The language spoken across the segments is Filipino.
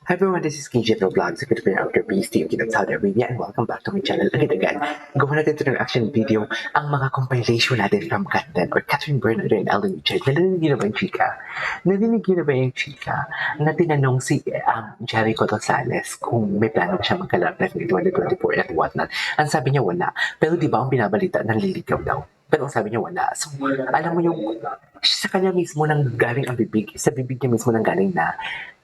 Hi everyone, this is KJ Pro Vlogs, a Filipino Outer Beast, yung King of Saudi Arabia, and welcome back to my channel again. Gawa natin ito ng action video, ang mga compilation natin from Catherine or Catherine Bernardo and Ellen Richard. Narinig niyo na ba yung chika? Narinig niyo na ba yung chika na tinanong si Jericho Rosales kung may plano ba siya magkalap na 2024 at whatnot? Ang sabi niya wala, pero di ba ang binabalita nanliligaw daw? Pero ang sabi niya wala. So, alam mo yung sa kanya mismo nang galing ang bibig, sa bibig niya mismo nang galing na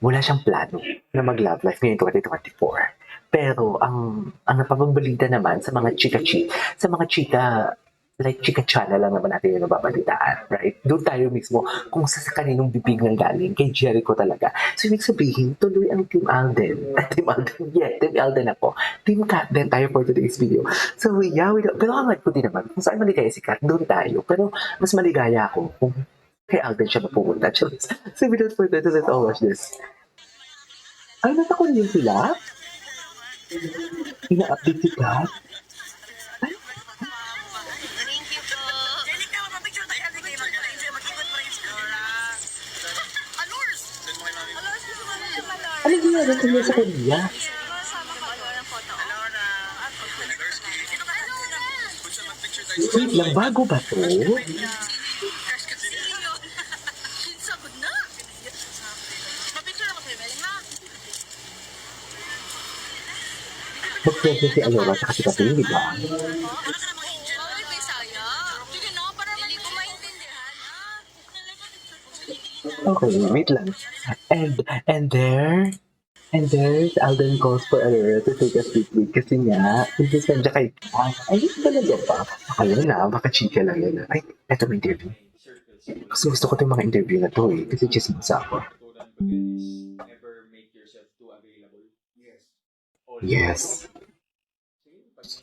wala siyang plano na mag-love life ngayong 2024. Pero ang napagbabalita naman sa mga chika, like chika channel lang naman natin yung nababalitaan, right? Doon tayo mismo kung sa kaninong bibig nang galing, kay Jericho talaga. So, ibig sabihin, tuloy ang Team Alden. Team Alden, yeah, Team Alden ako. Team Kat din tayo for today's video. So, yeah, pero hangad ko din naman, kung saan maligaya si Kat, doon tayo. Pero mas maligaya ako kung kay Alden siya mapupunta. So, without further ado, let's all watch this. Ay, nasa Korean sila? Ina-update si Kat? Thank you po. Jenica, magpapicture tayo. Mag-enjoy, mag-ikot pa rin sa Dora. Alors! Alors, gusto mo na yung Alors. Ano ginagawa ko niya sa Korea? Sama ka Alora ng photo. Alora. Dito ka Alora. Wait lang, bago ba to? Crush ka sila. Sabod na. Mapicture ako sa'yo, Beli, ha? Mag-present si Alora sa kasikatin, di ba? Wala ka namang angel. Ay, Bisaya. Sige na, para hindi ko maintindihan. Okay, wait lang. And there's Alden calls for Alora to take a sweet week kasi nga, isusend siya kay Kat. Ay, talaga ba? Ayun na, baka chika lang yun. Ay, eto may interview. Gusto ko itong mga interview na to eh, kasi chismosa ako. Never make yourself too available. Yes.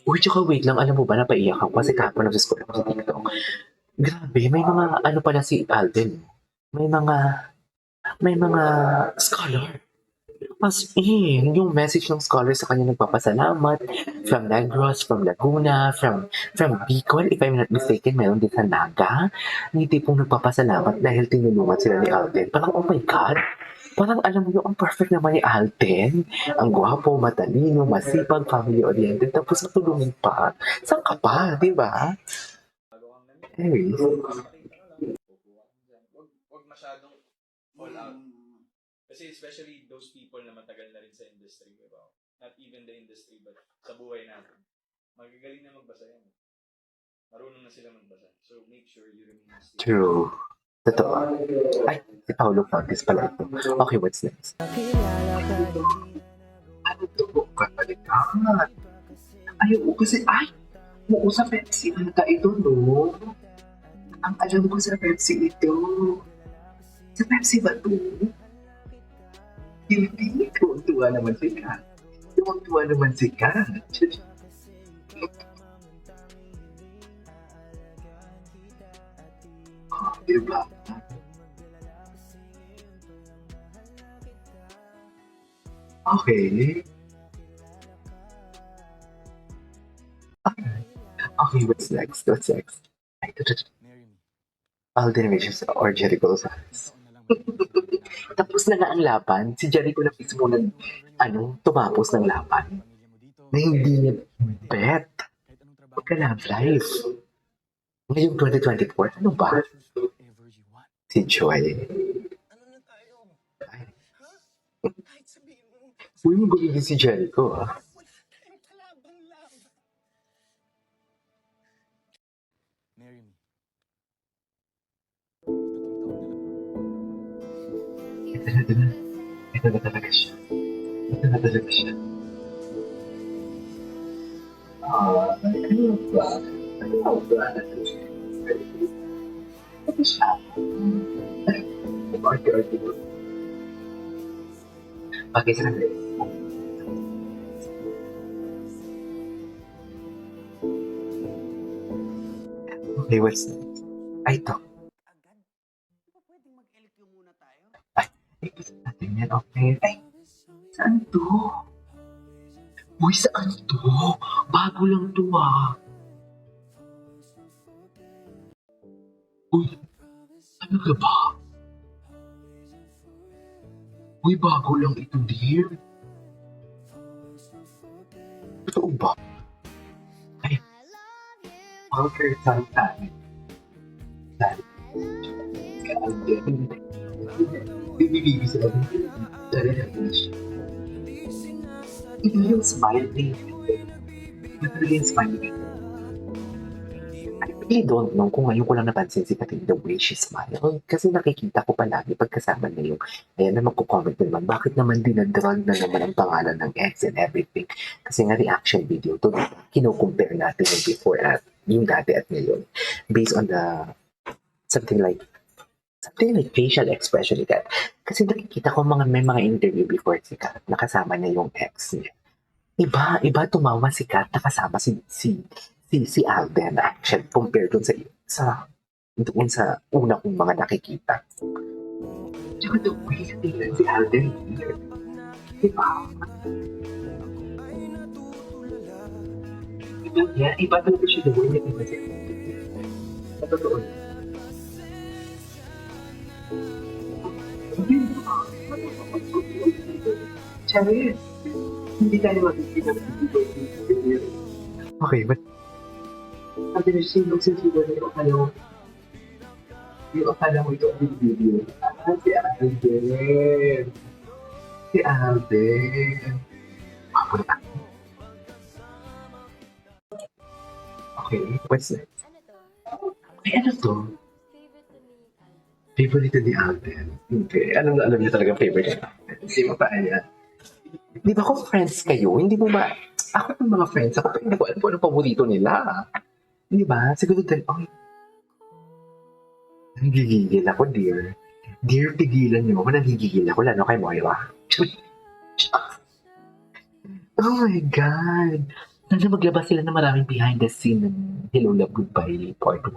Uy, tsaka wait lang, alam mo ba, napaiyak ako kasi kahapon nag-scroll ako sa TikTok. Grabe, may mga, ano pala si Alden. May mga scholar. As in, yung message ng scholar sa kanya nagpapasalamat from Negros, from Laguna, from Bicol, if I'm not mistaken, meron din sa Naga. Yung tipong nagpapasalamat dahil tinulungan sila ni Alden. Parang, oh my God, parang alam mo yung ang perfect naman ni Alden. Ang gwapo, matalino, masipag, family-oriented, tapos natulungin pa. Saan ka pa, di ba? Anyways, Wag masyadong all out. Kasi especially those people na matagal na rin sa industry, diba? Not even the industry, but sa buhay natin. Magagaling na magbasa yan. Marunong na sila magbasa. So make sure you remain stable. true. Totoo. Ay, si Paolo Fontes pala ito. Okay, what's next? Ano to? Kapalitan. Ayoko kasi, oo sa Pepsi ata ito, no? Ang alam ko sa Pepsi ito. Sa Pepsi ba ito? Hindi. Tuwang-tuwa naman si Kat. Tuwang-tuwa naman si Kat. Oh, diba? Okay. Okay, what's next? What's next? Ay, Alden Richards or Jericho Rosales. Tapos na nga ang laban. Si Jericho na mismo tumapos ng laban. Na hindi niya bet. Pagka-love life. Ngayong 2024, ano ba? Si Joy. Ay, Kahit sabihin mo, uy, magiging si Jericho, ah. wala tayong kalabang-laban. Marry me. Ito na. Ito na talaga siya. Ito na talaga siya. Ano ba? Ano ba? Ito siya. Arte-arte mo. Bagay sa kanila. Okay, what's next? Ay, ito. Agad? Di ba pwedeng mag-LQ muna tayo? Ay, ipit natin yan. Okay. Ay, saan to? Uy, saan to? Bago lang to, ah. Uy, ano ka ba? Uy, bago lang ito, dear. Totoo ba? Ay, okay, sometimes. Baby sila. Dali na finish. Ito yung smile niya. Ito yung smile niya. I really don't know kung ngayon ko lang napansin si Kating the way she smile. Kasi nakikita ko palagi pagkasama niya yung, ayan na magko-comment naman, bakit naman dinadrag na naman ang pangalan ng ex and everything. Kasi nga reaction video to, kino-compare natin yung before at yung dati at ngayon. Based on the, something like facial expression ni Kat. Kasi nakikita ko may mga interview before si Kat, nakasama niya yung ex niya. Iba tumawa si Kat, nakasama si Alden actually compared dun doon sa una kong mga nakikita. Tsaka the way sa tingnan si Alden, diba? Iba talaga siya the way niya tingnan si Alden. Sa totoo. Charis, hindi tayo makikita ng video. Okay, but sabi na sinsigaw na yung akala mo ito ang video. Si Alden. Si Alden. Ako na. Okay, what's next? Ay, ano to? Favorite ni Alden. Okay, alam niyo talaga favorite niya. Hindi mo pa yan. Di ba kung friends kayo, hindi mo ba, ako ng mga friends, ako pa hindi ko alam kung anong paborito nila. Di ba? Siguro din, ay, nagigigil ako, dear. Dear, pigilan niyo ako, nagigigil ako, lalo kay Moira. Oh my God! Sana maglabas sila ng maraming behind the scene ng Hello Love Goodbye part 1.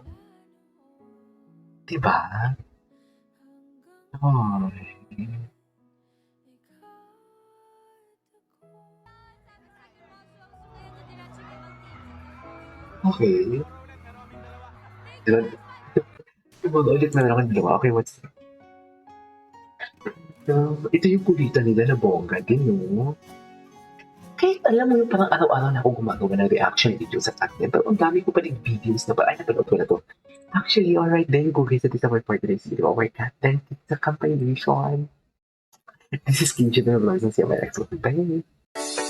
Di ba? Oh. Okay. Ulit na lang ako dalawa. Okay, what's ito yung kulitan nila na bongga din, no? Kahit alam mo yung parang araw-araw na ako gumagawa ng reaction video sa kanya, pero ang dami ko pa rin videos na ba, ay, napanood ko na to. Actually, alright, there you go guys, that is our part today's video. Our content, it's a compilation. This is Kim Junior Vlogs and see you my next one. Bye!